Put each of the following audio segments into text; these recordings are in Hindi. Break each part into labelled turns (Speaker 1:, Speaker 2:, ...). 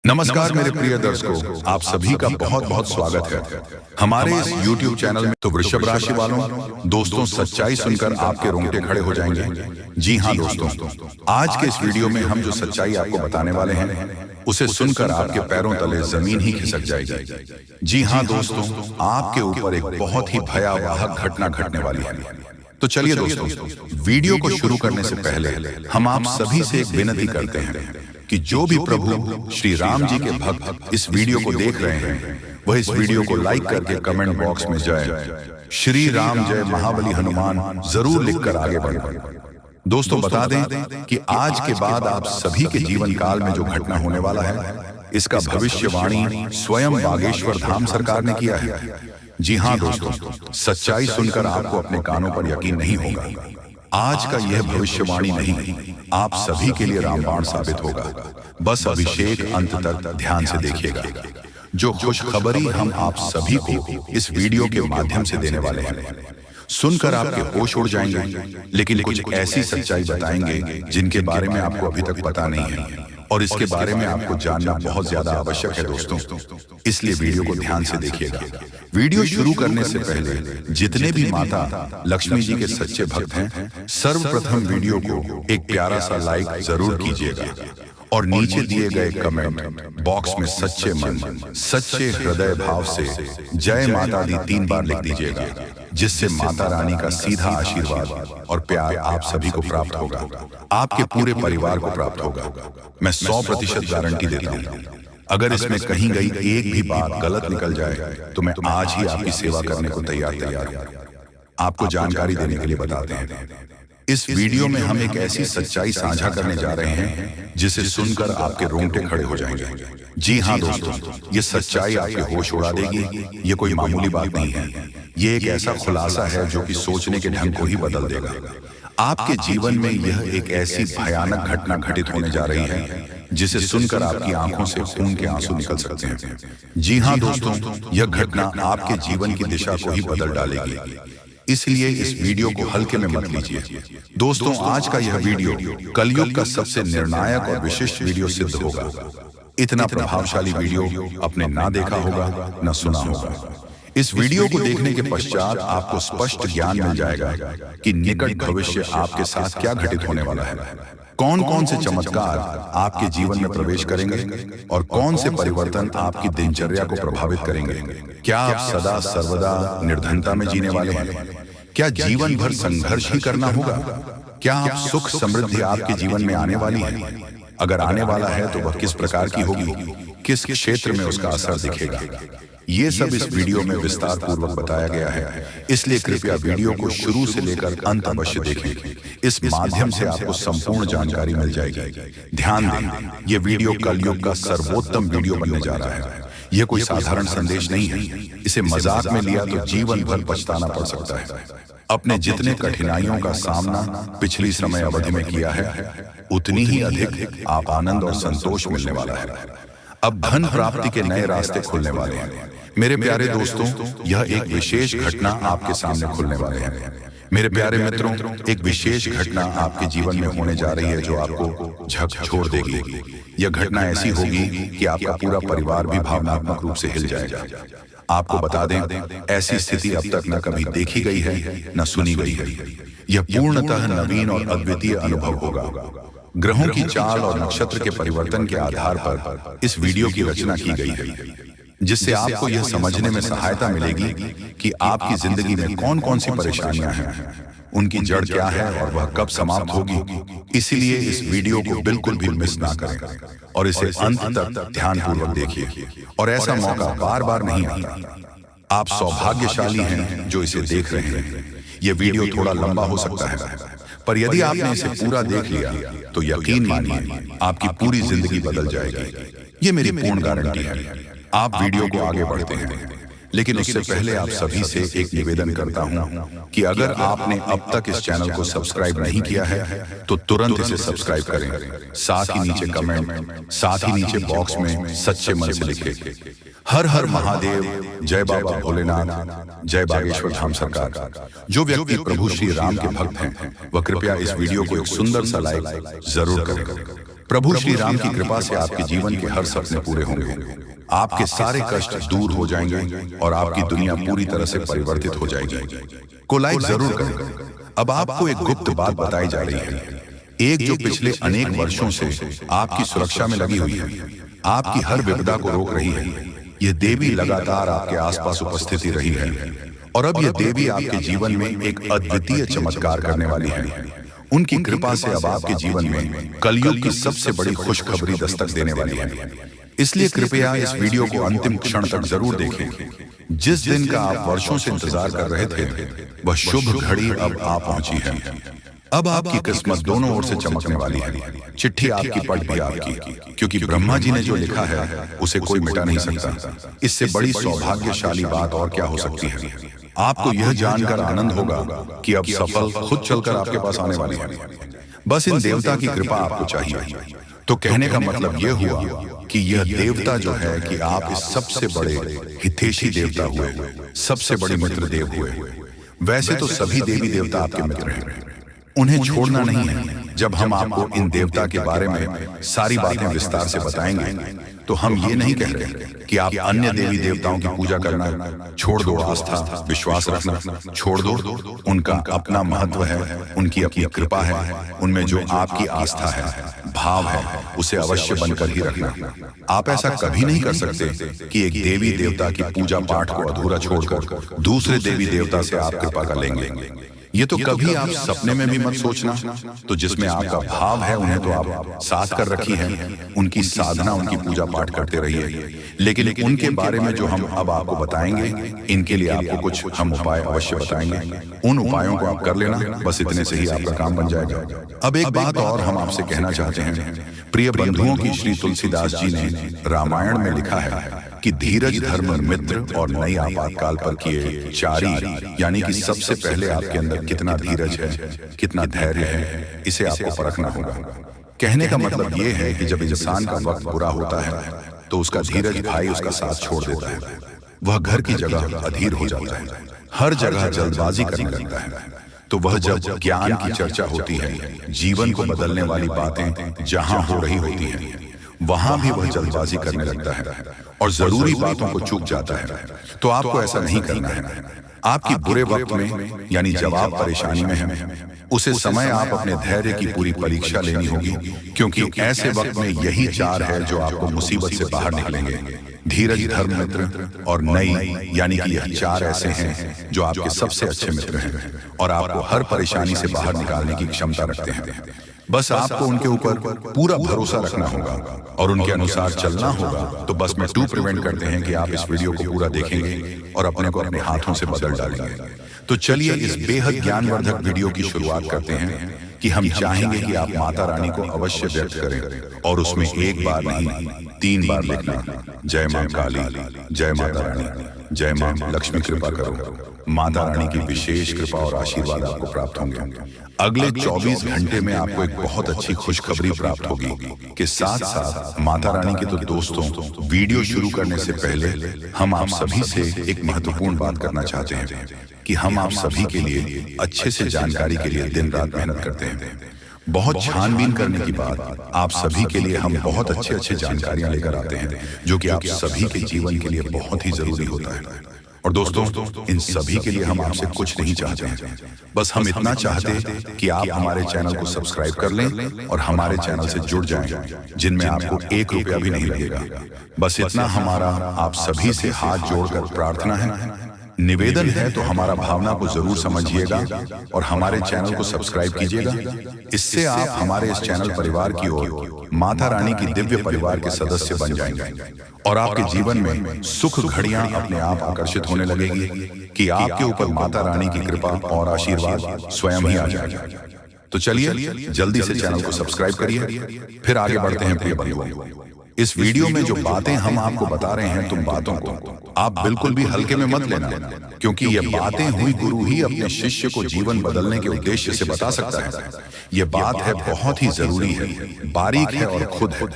Speaker 1: नमस्कार मेरे प्रिय दर्शकों, आप सभी का बहुत बहुत स्वागत है हमारे इस YouTube चैनल में। तो वृषभ राशि वालों, दोस्तों, सच्चाई सुनकर आपके रोंगटे खड़े हो जाएंगे। जी हाँ दोस्तों, आज के इस वीडियो में हम जो सच्चाई आपको बताने वाले हैं उसे सुनकर आपके पैरों तले जमीन ही खिसक जाएगी। जी हाँ दोस्तों, आपके ऊपर एक बहुत ही भयावह घटना घटने वाली है। तो चलिए दोस्तों, वीडियो को शुरू करने से पहले हम आप सभी से एक विनती करते हैं कि जो भी प्रभु श्री राम जी के भक्त इस वीडियो को देख रहे हैं वह इस वीडियो को लाइक करके कमेंट बॉक्स में जय श्री राम जय महाबली हनुमान जरूर लिखकर आगे बढ़ें। दोस्तों, बता दें कि आज के बाद आप सभी के जीवन काल में जो घटना होने वाला है इसका भविष्यवाणी स्वयं बागेश्वर धाम सरकार ने किया है। जी हाँ दोस्तों, सच्चाई सुनकर आपको अपने कानों पर यकीन नहीं होगा। आज का यह भविष्यवाणी नहीं आप सभी के लिए रामबाण साबित होगा। बस अभिषेक अंत तक ध्यान से देखिएगा। जो खुशखबरी हम आप सभी को इस वीडियो के माध्यम से देने वाले हैं, सुनकर आपके होश उड़ जाएंगे। लेकिन कुछ ऐसी सच्चाई बताएंगे जिनके बारे में आपको अभी तक पता नहीं है और इसके बारे में आपको जानना बहुत ज्यादा आवश्यक है दोस्तों। इसलिए वीडियो को ध्यान से देखिएगा। वीडियो शुरू करने से पहले जितने भी माता लक्ष्मी जी के सच्चे भक्त हैं, सर्वप्रथम वीडियो को एक प्यारा सा लाइक जरूर कीजिएगा और नीचे दिए गए कमेंट बॉक्स में सच्चे मन, सच्चे हृदय भाव से जय माता दी 3 बार लिख दीजिएगा, जिससे माता रानी का सीधा आशीर्वाद और प्यार आप सभी को प्राप्त होगा, आपके पूरे परिवार को प्राप्त होगा। मैं 100% गारंटी देता हूँ। अगर इसमें कहीं गई एक भी बात गलत निकल जाए तो मैं आज ही आपकी सेवा करने को तैयार हूं। आपको जानकारी देने के लिए बताते हैं, इस वीडियो में हम एक ऐसी सच्चाई साझा करने जा रहे हैं जिसे सुनकर आपके रोंगटे खड़े हो जाएंगे। जी हाँ दोस्तों, ये सच्चाई आपके होश उड़ा देगी। ये कोई मामूली बात नहीं है, ये एक ऐसा खुलासा है जो कि सोचने के ढंग को ही बदल देगा। आपके जीवन में यह एक ऐसी भयानक घटना घटित होने जा रही है जिसे सुनकर आपकी आंखों से खून के आंसू निकल सकते हैं। जी हाँ दोस्तों, यह घटना आपके जीवन की दिशा को ही बदल डालेगी। इसलिए इस वीडियो को हल्के में मत लीजिए। दोस्तों, आज का यह वीडियो कलयुग का सबसे निर्णायक और विशिष्ट वीडियो सिद्ध होगा। इतना प्रभावशाली वीडियो आपने ना देखा होगा, ना सुना होगा। इस वीडियो को देखने के पश्चात आपको स्पष्ट ज्ञान मिल जाएगा कि निकट भविष्य आपके साथ क्या घटित होने वाला है, कौन कौन से चमत्कार आपके जीवन में प्रवेश करेंगे और कौन से परिवर्तन आपकी दिनचर्या को प्रभावित करेंगे। क्या आप सदा सर्वदा निर्धनता में जीने वाले हैं? क्या जीवन भर संघर्ष ही करना होगा? क्या आप सुख समृद्धि आपके जीवन में आने वाली है? अगर आने वाला है तो वह किस प्रकार की होगी, किस क्षेत्र में उसका असर दिखेगा, ये सब इस वीडियो में विस्तार पूर्वक बताया गया है। इसलिए कृपया वीडियो को शुरू से लेकर अंत अवश्य देखें। इस माध्यम से आपको संपूर्ण जानकारी मिल जाएगी। ध्यान दें, ये वीडियो कलयुग का सर्वोत्तम वीडियो बनने जा रहा है। यह कोई साधारण संदेश नहीं है। इसे मजाक में लिया तो जीवन भर पछताना पड़ सकता है। अपने जितने कठिनाइयों का सामना पिछली समय अवधि में किया है, उतनी ही अधिक आप आनंद और संतोष मिलने वाला है। अब धन प्राप्ति के नए रास्ते खुलने वाले हैं। मेरे प्यारे दोस्तों, यह एक विशेष घटना आपके सामने खुलने वाले हैं। मेरे प्यारे मित्रों, एक विशेष घटना आपके जीवन में होने जा रही है जो आपको झकझोर देगी। यह घटना ऐसी होगी कि आपका पूरा परिवार भी भावनात्मक रूप से हिल जाएगा। आपको बता दें, ऐसी स्थिति अब तक न कभी देखी गई है, न सुनी गई है। यह पूर्णतः नवीन और अद्वितीय अनुभव होगा। ग्रहों की चाल और नक्षत्र के परिवर्तन के आधार पर इस वीडियो की रचना की गई है, जिससे आपको यह समझने में सहायता मिलेगी कि आपकी जिंदगी में कौन कौन सी परेशानियां हैं, उनकी जड़ क्या है और वह कब समाप्त होगी। इसीलिए इस वीडियो को बिल्कुल भी मिस ना करें और इसे अंत तक ध्यानपूर्वक देखिए। और ऐसा मौका बार बार नहीं आता। आप सौभाग्यशाली हैं जो इसे देख रहे हैं। यह वीडियो थोड़ा लंबा हो सकता है, पर यदि आपने इसे पूरा देख लिया तो यकीन मानिए आपकी पूरी जिंदगी बदल जाएगी। ये मेरी पूर्ण गारंटी है। आप वीडियो को आगे बढ़ते हैं, लेकिन उससे पहले आप सभी से एक निवेदन करता हूं कि अगर आपने अब तक इस चैनल को सब्सक्राइब नहीं किया है तो तुरंत इसे सब्सक्राइब करें। साथ ही नीचे कमेंट, साथ ही नीचे बॉक्स में सच्चे मन से लिखें, हर हर महादेव, जय बाबा भोलेनाथ, जय बागेश्वर धाम सरकार। जो व्यक्ति प्रभु श्री राम के भक्त हैं वह कृपया इस वीडियो को एक सुंदर सा लाइक जरूर करें। प्रभु श्री राम की कृपा से आपके जीवन के हर सपने पूरे होंगे, आपके सारे कष्ट दूर हो जाएंगे और आपकी दुनिया पूरी तरह से परिवर्तित हो जाएगी। को लाइक जरूर करें। अब आपको एक गुप्त बात बताई जा रही है, एक जो पिछले अनेक वर्षों से आपकी सुरक्षा में लगी हुई है, आपकी हर विपदा को रोक रही है। यह देवी लगातार आपके आसपास उपस्थिति रही है और अब यह देवी आपके जीवन में एक अद्वितीय चमत्कार करने वाली है। उनकी कृपा से अब आपके जीवन में कलयुग की सबसे बड़ी खुशखबरी दस्तक देने वाली है। इसलिए कृपया इस वीडियो को अंतिम क्षण तक जरूर देखें। जिस दिन का आप वर्षों से इंतजार कर रहे थे, वह शुभ घड़ी अब आ पहुंची है। अब आपकी किस्मत दोनों ओर से चमकने वाली है। चिट्ठी आपकी, पट भी आपकी, क्योंकि ब्रह्मा जी ने जो लिखा है उसे कोई मिटा नहीं सकता। इससे बड़ी सौभाग्यशाली बात और क्या हो सकती है। आपको यह जानकर आनंद होगा कि अब सफल खुद चलकर आपके पास आने वाली है। बस इन देवता की कृपा आपको चाहिए। तो कहने का मतलब यह हुआ कि यह देवता जो है कि आप इस सबसे बड़े हितैषी देवता हुए, सबसे बड़े मित्र देव हुए। वैसे तो सभी देवी देवता आपके मित्र हैं, उन्हें छोड़ना नहीं है। जब हम आपको इन देवता के बारे में सारी बातें विस्तार से बताएंगे तो हम ये नहीं कह रहे कि आप अन्य देवी देवताओं की पूजा करना छोड़ दो, आस्था विश्वास रखना छोड़ दो। उनका अपना महत्व है, उनकी अपनी कृपा है, उनमें जो आपकी आस्था है, भाव है, उसे अवश्य बनकर ही रखना। आप ऐसा कभी नहीं कर सकते कि एक देवी देवता की पूजा पाठ को अधूरा छोड़कर दूसरे देवी देवता से आप कृपा कर लेंगे। ये तो कभी आप सपने में भी मत सोचना। तो जिसमें आपका भाव है उन्हें तो आप साथ कर रखी है, उनकी साधना, उनकी पूजा पाठ करते रहिए। लेकिन उनके बारे में जो हम अब आपको बताएंगे, इनके लिए आपको कुछ हम उपाय अवश्य बताएंगे। उन उपायों को आप कर लेना, बस इतने से ही आपका काम बन जाएगा। अब एक बात और हम आपसे कहना चाहते हैं। प्रिय बंधुओं की श्री तुलसीदास जी ने रामायण में लिखा है कि धीरज धर्म मित्र और नई आपातकाल पर किए चारी, यानी कि सबसे पहले आपके अंदर कितना धीरज है, कितना धैर्य है, इसे आपको परखना होगा। कहने का मतलब ये है कि जब इंसान का वक्त बुरा होता है तो उसका धीरज भाई उसका साथ छोड़ देता है। वह घर की जगह अधीर हो जाता है, हर जगह जल्दबाजी करने लगता है। तो वह जब ज्ञान की चर्चा होती है, जीवन को बदलने वाली बातें जहां हो रही होती हैं, वहां भी वह जल्दबाजी करने लगता है और जरूरी बातों को चूक जाता है। तो आपको ऐसा नहीं करना है। आपकी बुरे वक्त में, यानी जब आप परेशानी में हैं, उसे समय आप अपने धैर्य की पूरी परीक्षा लेनी होगी, क्योंकि ऐसे वक्त में यही चार है जो आपको मुसीबत से बाहर निकालेंगे। धीरज, धर्म, मित्र और नई, यानी कि यह चार ऐसे हैं जो आपके सबसे अच्छे मित्र हैं और आपको हर परेशानी से बाहर निकालने की क्षमता रखते हैं। बस आपको उनके ऊपर पूरा भरोसा रखना होगा और उनके अनुसार चलना होगा। तो बस में टू प्रिवेंट करते हैं कि आप इस वीडियो को पूरा देखेंगे और अपने को अपने हाथों से बदल डालेंगे। तो चलिए इस बेहद ज्ञानवर्धक वीडियो की शुरुआत करते हैं कि हम चाहेंगे कि आप माता रानी को अवश्य व्यक्त करें और उसमें एक बार नहीं 3 बार लिखना, जय मां काली, जय माता रानी, जय मां लक्ष्मी कृपा करो। माता रानी की विशेष कृपा और आशीर्वाद आपको प्राप्त होंगे। अगले 24 घंटे में आपको एक बहुत अच्छी खुशखबरी प्राप्त होगी कि साथ साथ माता रानी के तो दोस्तों, वीडियो शुरू करने से पहले हम आप सभी से एक महत्वपूर्ण बात करना चाहते हैं कि हम आप सभी के लिए अच्छे से जानकारी के लिए दिन रात मेहनत करते हैं। बहुत छानबीन करने की बाद आप सभी के लिए हम बहुत अच्छे जानकारियां लेकर आते हैं जो कि आप सभी के जीवन के लिए बहुत ही जरूरी होता है। और दोस्तों, इन सभी के लिए हम आपसे कुछ नहीं चाहते हैं, बस हम इतना चाहते हैं कि आप हमारे चैनल को सब्सक्राइब कर लें और हमारे चैनल से जुड़ जाएं, जिनमें आपको 1 रुपया भी नहीं लगेगा। बस इतना हमारा आप सभी से हाथ जोड़कर प्रार्थना है, निवेदन है। तो हमारा भावना को जरूर समझिएगा और हमारे चैनल को सब्सक्राइब कीजिएगा। इससे आप हमारे इस चैनल परिवार की ओर माता रानी की दिव्य परिवार के सदस्य बन जाएंगे और आपके जीवन में सुख घड़ियां अपने आप आकर्षित होने लगेगी कि आपके ऊपर माता रानी की कृपा और आशीर्वाद स्वयं ही आ जाएगा। तो चलिए जल्दी से चैनल को सब्सक्राइब करिए, फिर आगे बढ़ते हैं। प्रिय बंधुओं, इस वीडियो में जो बातें हम आपको बता रहे हैं, तुम बातों को आप बिल्कुल भी हल्के में मत लेना, क्योंकि ये बातें हुई गुरु ही अपने शिष्य को जीवन बदलने के उद्देश्य से बता सकता है। ये बात है बहुत ही जरूरी है, बारीक है और खुद है।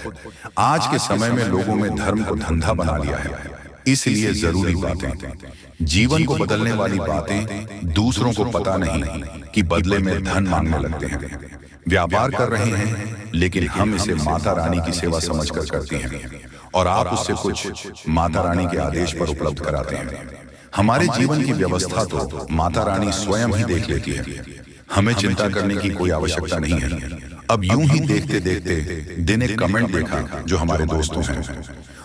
Speaker 1: आज के समय में लोगों में धर्म को धंधा बना लिया है, इसलिए जरूरी बातें, जीवन को बदलने वाली बातें दूसरों को पता नहीं कि बदले में धन मांगने लगते हैं। व्यापार कर रहे हैं, लेकिन हम इसे माता रानी की सेवा समझकर करते हैं और आप उससे कुछ माता रानी के आदेश पर उपलब्ध कराते हैं। हमारे जीवन की व्यवस्था तो माता रानी स्वयं ही देख लेती है, हमें चिंता करने की कोई आवश्यकता नहीं है। अब यूं ही देखते देखते दिन एक कमेंट देखा जो हमारे दोस्तों हैं।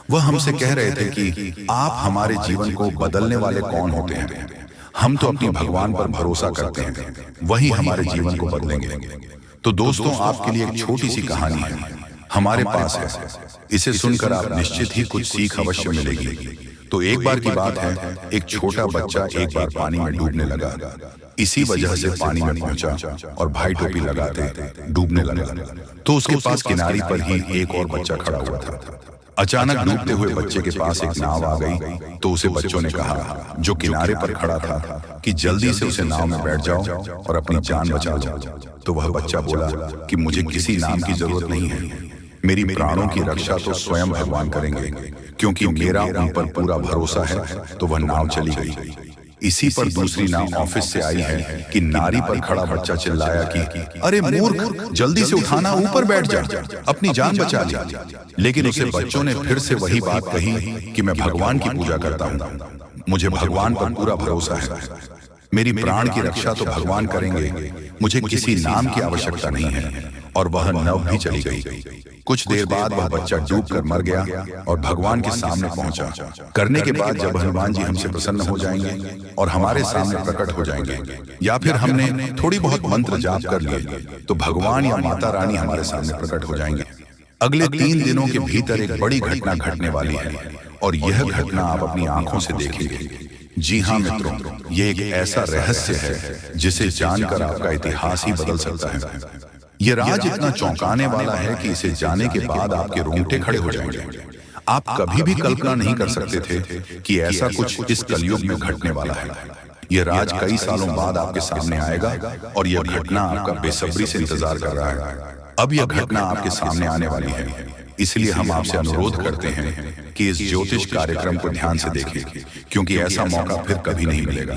Speaker 1: वह हमसे कह रहे थे कि आप हमारे जीवन को बदलने वाले कौन होते हैं? हम तो अपने भगवान पर भरोसा करते हैं, वही हमारे जीवन को बदलेंगे। तो दोस्तों, आपके लिए एक छोटी सी कहानी है हमारे पास है। इसे सुनकर आप निश्चित ही कुछ सीख अवश्य मिलेगी। तो एक बार की बात है, एक छोटा बच्चा एक बार पानी में डूबने लगा। इसी वजह से पानी में पहुंचा और भाई टोपी लगाते डूबने लगा। तो उसके पास किनारे पर ही एक और बच्चा खड़ा हुआ था। अचानक डूबते हुए बच्चे के पास एक नाव आ गई। तो उसे बच्चों ने कहा, जो किनारे पर खड़ा था, कि जल्दी से उसे नाव में बैठ जाओ और अपनी जान बचा लो। तो वह बच्चा बोला कि मुझे किसी नाम की जरूरत नहीं है, मेरी प्राणों की रक्षा तो स्वयं भगवान करेंगे, क्योंकि मेरा उन पर पूरा भरोसा है। तो वह नाव चली गई। इसी पर दूसरी नाव ऑफिस से आई है कि नारी पर खड़ा बच्चा चिल्लाया कि अरे मूर्ख, जल्दी से उठाना, ऊपर बैठ जा, अपनी जान बचा ली। लेकिन उसे बच्चों ने फिर से वही बात कही कि मैं भगवान की पूजा करता हूँ, मुझे भगवान पर पूरा भरोसा है, मेरी प्राण की रक्षा तो भगवान करेंगे, मुझे किसी नाम की आवश्यकता नहीं है। और वह नाव भी चली गई। कुछ देर बाद वह बच्चा डूबकर मर गया और भगवान के सामने पहुंचा। करने के बाद जब हनुमान जी हमसे प्रसन्न हो जाएंगे और हमारे सामने प्रकट हो जाएंगे, या फिर हमने थोड़ी बहुत मंत्र जाप कर लिए, तो भगवान या माता रानी हमारे सामने प्रकट हो जाएंगे। अगले 3 दिनों के भीतर एक बड़ी घटना घटने वाली है और यह घटना आप अपनी आंखों से देखेंगे। जी हाँ मित्रों, ये एक ऐसा रहस्य है जिसे जानकर आपका इतिहास ही बदल सकता है। ये राज इतना चौंकाने वाला है कि इसे जाने के बाद आपके रोंगटे खड़े हो जाएंगे। आप कभी भी कल्पना नहीं कर सकते थे कि ऐसा कुछ इस कलयुग में घटने वाला है। यह राज कई सालों बाद आपके सामने आएगा और यह घटना आपका बेसब्री से इंतजार कर रहा है। अब यह घटना आपके सामने आने वाली है, इसलिए हम आपसे अनुरोध करते हैं कि इस ज्योतिष कार्यक्रम को ध्यान से देखें, क्योंकि ऐसा मौका फिर कभी नहीं मिलेगा।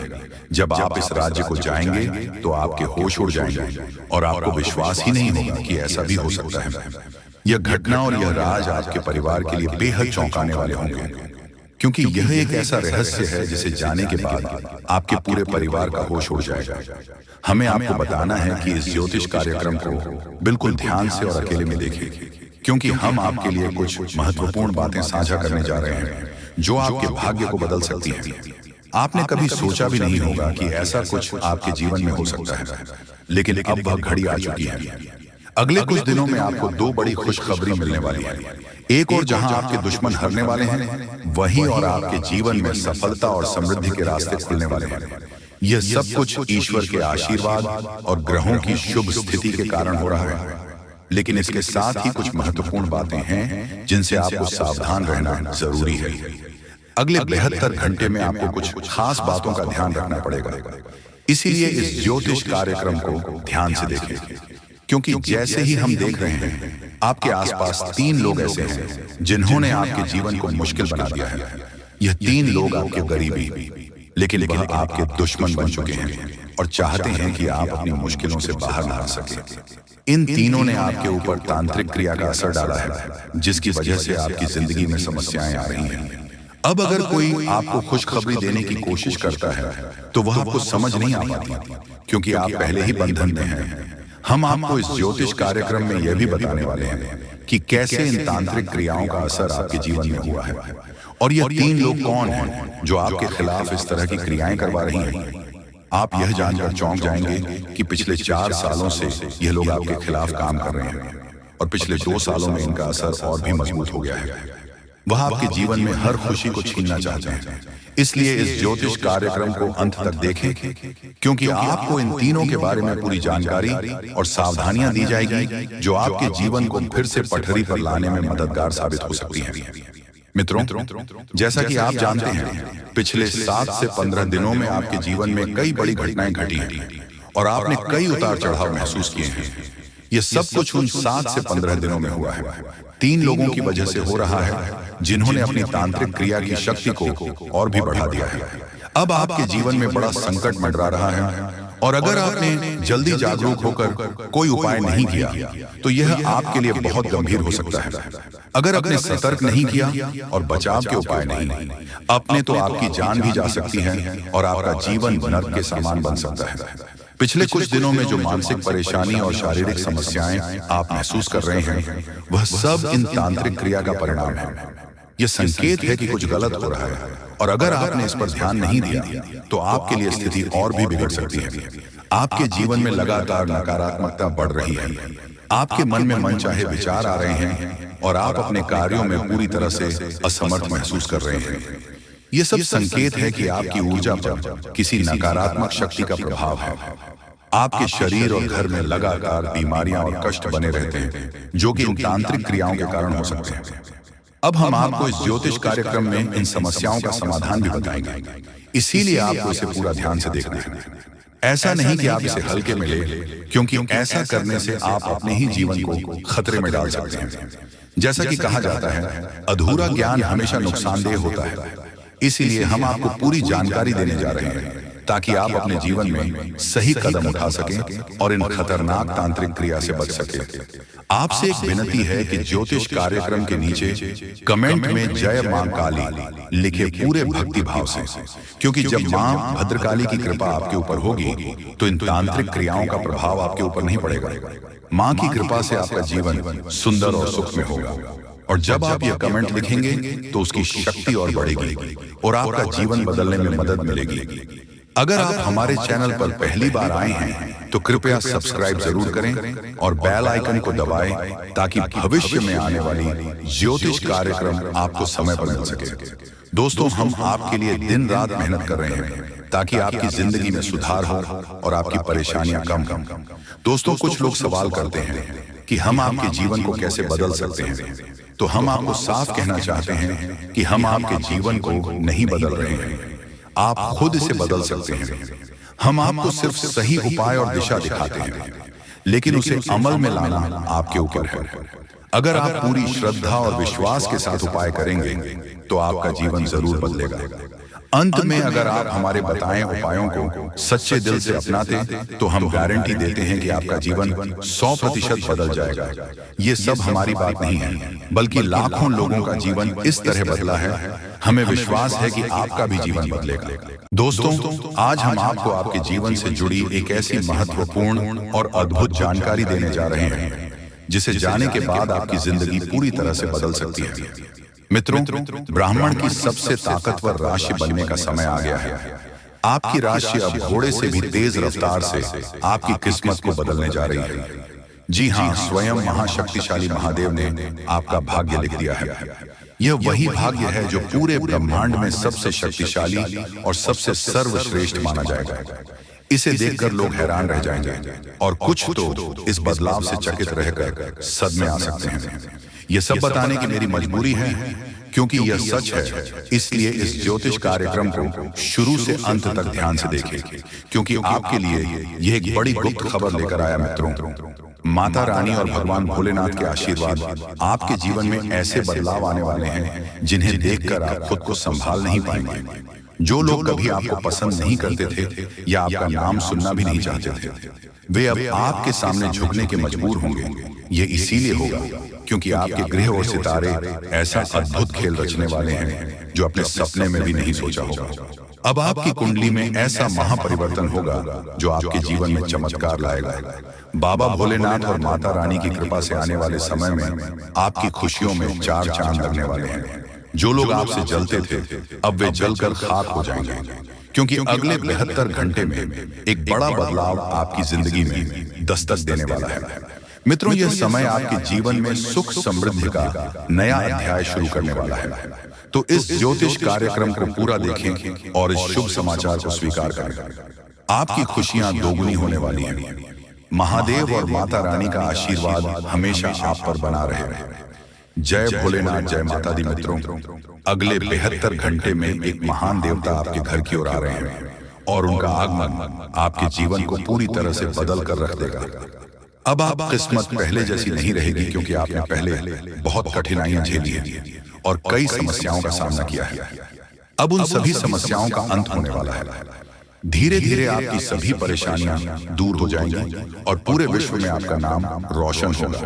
Speaker 1: जब आप इस राज्य को जाएंगे तो आपके होश उड़ जाएंगे और आपको विश्वास ही नहीं होगा कि ऐसा भी हो सकता है। यह घटना और यह राज आपके परिवार के लिए बेहद चौंकाने वाले होंगे, क्योंकि यह एक ऐसा रहस्य है जिसे जाने के बाद आपके पूरे परिवार का होश उड़ जाएगा। हमें आपको बताना है कि इस ज्योतिष कार्यक्रम को बिल्कुल ध्यान से और अकेले में देखें, क्योंकि हम आपके लिए कुछ महत्वपूर्ण बातें साझा करने जा रहे हैं जो आपके भाग्य को बदल सकती हैं। आपने कभी सोचा भी नहीं होगा कि ऐसा कुछ आपके जीवन में हो सकता है, लेकिन अब वह घड़ी आ चुकी है। अगले कुछ दिनों में आपको 2 बड़ी खुशखबरी मिलने वाली है। एक और जहां आपके दुश्मन हारने वाले हैं, वहीं और आपके जीवन में सफलता और समृद्धि के रास्ते खुलने वाले हैं। यह सब कुछ ईश्वर के आशीर्वाद और ग्रहों की शुभ स्थिति के कारण हो रहा है। लेकिन इसके साथ ही कुछ महत्वपूर्ण बातें हैं जिनसे आपको सावधान रहना जरूरी है। अगले 72 घंटे में आपको कुछ खास बातों का ध्यान रखना पड़ेगा, इसीलिए इस ज्योतिष कार्यक्रम को ध्यान से देखें, क्योंकि जैसे ही हम देख रहे हैं आपके आसपास 3 लोग ऐसे हैं जिन्होंने आपके जीवन को मुश्किल बना दिया है। यह 3 लोग आपके करीबी, लेकिन वह आपके दुश्मन बन चुके हैं और चाहते हैं कि आप अपनी मुश्किलों से बाहर ना आ सकें। इन तीनों ने आपके ऊपर तांत्रिक क्रिया का असर डाला है, जिसकी वजह से आपकी जिंदगी में समस्याएं आ रही हैं। अब अगर कोई आपको खुशखबरी देने की कोशिश करता है तो वह आपको समझ नहीं आ पाती, क्योंकि आप पहले ही बंधन में हैं। हम आपको इस ज्योतिष कार्यक्रम में यह भी बताने वाले हैं कि कैसे इन तांत्रिक क्रियाओं का असर आपके जीवन में हुआ है, और ये 3 लोग कौन हैं जो आपके खिलाफ इस तरह की क्रियाएं करवा रही हैं। आप यह जानकर चौंक जाएंगे कि पिछले 4 सालों से यह लोग आपके खिलाफ काम कर रहे हैं और पिछले 2 सालों में इनका असर और भी मजबूत हो गया है। वह आपके जीवन में हर खुशी को छीनना चाहते हैं। इसलिए इस ज्योतिष कार्यक्रम को अंत तक देखें, क्योंकि आपको इन तीनों के बारे में पूरी जानकारी और सावधानियां दी जाएगी जो आपके जीवन को फिर से पटरी पर लाने में मददगार साबित हो सकती हैं। मित्रों, जैसा कि आप जानते हैं, पिछले 7 से 15 दिनों में आपके जीवन में कई बड़ी घटनाएं घटी हैं और आपने कई उतार चढ़ाव महसूस किए हैं। ये सब कुछ उन 7 से 15 दिनों में हुआ है। 3 लोगों की वजह से हो रहा है जिन्होंने अपनी तांत्रिक क्रिया की शक्ति को और भी बढ़ा दिया है। अब आपके जीवन में बड़ा संकट मंडरा रहा है और अगर आपने जल्दी जागरूक होकर कोई उपाय नहीं किया तो यह आपके लिए बहुत गंभीर हो सकता है। अगर आपने सतर्क नहीं किया और बचाव के उपाय नहीं अपने तो आपकी जान भी जा सकती है और आपका जीवन नर्क के समान बन सकता है। पिछले कुछ दिनों में जो मानसिक परेशानी और शारीरिक समस्याएं आप महसूस कर रहे हैं वह सब इन तांत्रिक क्रिया का परिणाम है। यह संकेत है कि कुछ गलत हो रहा है और अगर आपने इस पर ध्यान नहीं दिया तो आपके लिए स्थिति और भी बिगड़ सकती है। आपके जीवन में लगातार नकारात्मकता बढ़ रही है, आपके मन में मनचाहे विचार आ रहे हैं और आप अपने कार्यों में पूरी तरह से असमर्थ महसूस कर रहे हैं। यह सब संकेत है कि आपकी ऊर्जा पर किसी नकारात्मक शक्ति का प्रभाव है। आपके शरीर और घर में लगातार बीमारियां और कष्ट बने रहते हैं जो कि इन तांत्रिक क्रियाओं के कारण हो सकते हैं। अब हम आपको इस ज्योतिष कार्यक्रम में इन समस्याओं का समाधान भी बताएंगे, इसीलिए आपको इसे पूरा ध्यान से देखना है। ऐसा नहीं कि आप इसे हल्के में ले, क्योंकि ऐसा करने से आप अपने ही जीवन को खतरे में डाल सकते हैं। जैसा कि कहा जाता है, अधूरा ज्ञान हमेशा नुकसानदेह होता है। इसीलिए हम आपको पूरी जानकारी देने जा रहे हैं ताकि आप अपने जीवन में सही कदम उठा सकें और इन खतरनाक तांत्रिक क्रिया से बच सकें। आपसे एक विनती है कि ज्योतिष कार्यक्रम के नीचे कमेंट में जय मां काली लिखे पूरे भक्ति भाव से, क्योंकि जब मां भद्रकाली की कृपा आपके ऊपर होगी तो इन तांत्रिक क्रियाओं का प्रभाव आपके ऊपर नहीं पड़ेगा। मां की कृपा से आपका जीवन सुंदर और सुखमय होगा और जब आप ये कमेंट लिखेंगे तो उसकी शक्ति और बढ़ेगी और आपका जीवन बदलने में मदद मिलेगी। अगर आप हमारे चैनल पर पहली बार आए हैं तो कृपया सब्सक्राइब जरूर करें और बेल आइकन को दबाएं ताकि भविष्य में आने वाली ज्योतिष कार्यक्रम आपको समय पर मिल सके। दोस्तों, हम आपके लिए दिन रात मेहनत कर रहे हैं ताकि आपकी जिंदगी में सुधार हो और आपकी परेशानियां कम। दोस्तों, कुछ लोग सवाल करते हैं कि हम आपके जीवन को कैसे बदल सकते हैं, तो हम आपको साफ कहना चाहते हैं कि हम आपके जीवन को नहीं बदल रहे हैं, आप खुद इसे बदल सकते हैं। हम आपको सिर्फ सही उपाय और दिशा दिखाते हैं, लेकिन उसे अमल में लाना आपके ऊपर है। अगर आप पूरी श्रद्धा और विश्वास के साथ उपाय करेंगे तो आपका जीवन जरूर बदलेगा। अंत में अगर आप हमारे बताए उपायों को सच्चे दिल से अपनाते तो हम गारंटी देते हैं कि आपका जीवन 100% बदल जाएगा। ये सब हमारी बात नहीं है, बल्कि लाखों लोगों का जीवन इस तरह बदला है। हमें विश्वास है कि आपका भी जीवन बदलेगा। दोस्तों, आज हम आपको आपके जीवन से जुड़ी एक ऐसी महत्वपूर्ण और अद्भुत जानकारी देने जा रहे हैं जिसे जाने के बाद आपकी जिंदगी पूरी तरह से बदल सकती है। मित्रों, ब्राह्मण की सबसे ताकतवर राशि बनने का समय आ गया है। आपकी राशि अब घोड़े से भी तेज रफ्तार से आपकी किस्मत को बदलने जा रही है। जी हाँ, स्वयं महाशक्तिशाली महादेव ने आपका भाग्य लिख दिया है। यह वही भाग्य है जो पूरे ब्रह्मांड में सबसे शक्तिशाली और सबसे सर्वश्रेष्ठ माना जाएगा। इसे देखकर लोग हैरान रह जाएंगे और कुछ तो इस बदलाव से चकित रहकर सदमे आ सकते हैं। यह सब बताने की मेरी मजबूरी है, क्योंकि यह सच है। इसलिए इस ज्योतिष कार्यक्रम को शुरू से अंत तक ध्यान से देखें, क्योंकि आपके लिए यह एक बड़ी गुप्त खबर लेकर आया। मित्रों, माता रानी और भगवान भोलेनाथ के आशीर्वाद आपके जीवन में ऐसे बदलाव आने वाले हैं जिन्हें देखकर आप खुद को संभाल नहीं पाएंगे। जो लोग कभी आपको पसंद नहीं करते थे या आपका नाम सुनना भी नहीं चाहते थे, वे अब आपके सामने झुकने के मजबूर होंगे। ये इसीलिए होगा क्योंकि आपके ग्रह और सितारे ऐसा अद्भुत खेल रचने वाले हैं जो अपने सपने में भी नहीं सोचा होगा। अब आपकी कुंडली में ऐसा महापरिवर्तन होगा जो आपके जीवन में चमत्कार लाएगा। बाबा भोलेनाथ और माता रानी की कृपा से आने वाले समय में आपकी खुशियों में 4 चांद लगने वाले हैं। जो लोग आपसे जलते थे अब वे जलकर खाक हो जाएंगे, क्योंकि अगले 72 घंटे में एक बड़ा बदलाव आपकी जिंदगी में दस्तक देने वाला है। मित्रों, यह समय आपके जीवन में सुख समृद्धि का नया अध्याय शुरू करने वाला है। तो इस ज्योतिष कार्यक्रम को पूरा देखें और इस शुभ समाचार को स्वीकार करें। आपकी खुशियां दोगुनी होने वाली हैं। महादेव और माता रानी का आशीर्वाद हमेशा आप पर बना रहे। जय भोलेनाथ, जय माता दी। मित्रों, अगले 72 घंटे में एक महान देवता आपके घर की ओर आ रहे हैं और उनका आगमन आपके जीवन को पूरी तरह से बदल कर रख देगा। अब आप किस्मत पहले जैसी नहीं रहेगी, क्योंकि आपने पहले बहुत कठिनाइयां झेली हैं और कई समस्याओं का सामना किया है। अब उन सभी समस्याओं का अंत होने वाला है। धीरे धीरे आपकी सभी परेशानियां दूर हो जाएंगी और पूरे विश्व में आपका नाम रोशन होगा।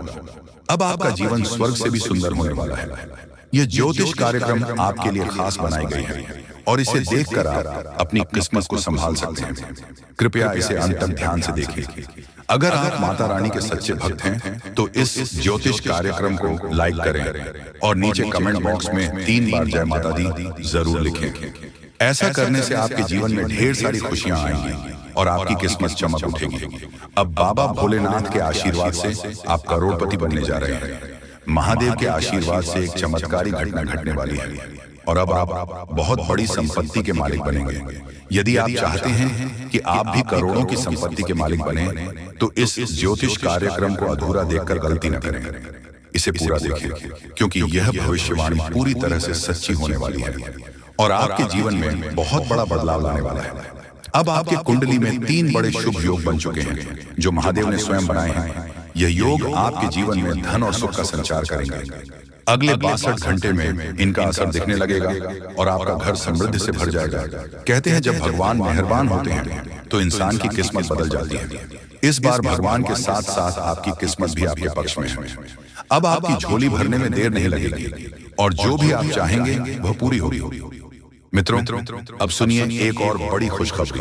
Speaker 1: अब आपका जीवन स्वर्ग से भी सुंदर होने वाला है। यह ज्योतिष कार्यक्रम आपके लिए खास बनाई गई है और इसे देखकर आप अपनी किस्मत को संभाल सकते हैं। कृपया इसे अंत तक ध्यान से देखें। अगर आप माता रानी के सच्चे भक्त हैं तो इस ज्योतिष कार्यक्रम को लाइक करें और नीचे कमेंट बॉक्स में 3 बार जय माता दी जरूर लिखें। ऐसा करने से आपके जीवन में ढेर सारी खुशियां आएंगी और आपकी किस्मत चमक उठेगी। अब बाबा भोलेनाथ के आशीर्वाद से आप करोड़पति बनने जा रहे हैं। महादेव के आशीर्वाद से एक चमत्कारी घटना घटने वाली है और अब आप बहुत बड़ी संपत्ति के मालिक बनेंगे। यदि आप चाहते हैं कि आप भी करोड़ों की संपत्ति के मालिक बने तो इस ज्योतिष कार्यक्रम को अधूरा देखकर गलती न करें। इसे पूरा देखें क्योंकि यह भविष्यवाणी पूरी तरह से सच्ची होने वाली है और आपके जीवन में बहुत बड़ा बदलाव लाने वाला है। अब आपके कुंडली में 3 बड़े शुभ योग बन चुके हैं जो महादेव ने स्वयं बनाए हैं। यह योग आपके जीवन में धन और सुख का संचार करेंगे। अगले 62 घंटे में इनका असर दिखने लगेगा और आपका घर समृद्धि से भर जाएगा। कहते हैं जब भगवान मेहरबान होते हैं तो इंसान की किस्मत बदल जाती है। इस बार भगवान के साथ साथ आपकी किस्मत भी आपके पक्ष में है। अब आपकी झोली भरने में देर नहीं लगेगी और जो भी आप चाहेंगे वह पूरी होगी। मित्रों, अब सुनिए एक और बड़ी खुशखबरी।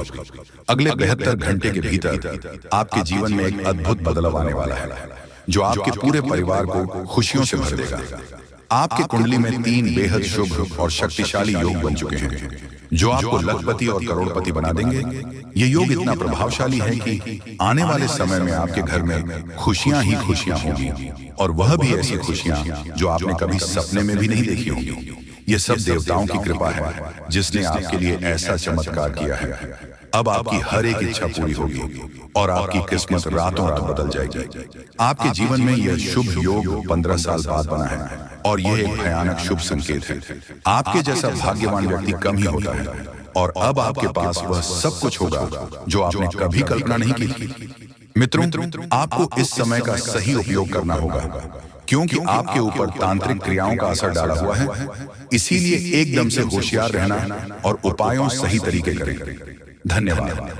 Speaker 1: अगले 72 घंटे के भीतर आपके जीवन में एक अद्भुत बदलाव आने वाला है जो आपके पूरे परिवार को खुशियों से भर देगा। आपके कुंडली में 3 बेहद शुभ और शक्तिशाली योग बन चुके हैं जो आपको लखपति और करोड़पति बना देंगे। ये योग इतना प्रभावशाली है कि आने वाले समय में आपके घर में खुशियां ही खुशियां होंगी और वह भी ऐसी खुशियां जो आपने कभी सपने में भी नहीं देखी होंगी। ये सब देवताओं की कृपा है जिसने आपके लिए ऐसा चमत्कार किया है। अब आपकी हर एक इच्छा पूरी होगी और आपकी किस्मत रातों रात बदल जाएगी। आपके जीवन में यह शुभ योग 15 साल बाद बना है और यह एक भयानक शुभ संकेत है। आपके जैसा भाग्यवान व्यक्ति कम ही होता है और अब आपके पास वह सब कुछ होगा जो आपने कभी कल्पना नहीं की थी। मित्रों, आपको इस समय का सही उपयोग करना होगा क्योंकि आपके ऊपर तांत्रिक क्रियाओं का असर डाला हुआ है। इसीलिए एकदम से होशियार रहना और उपायों सही तरीके करें। धन्यवाद।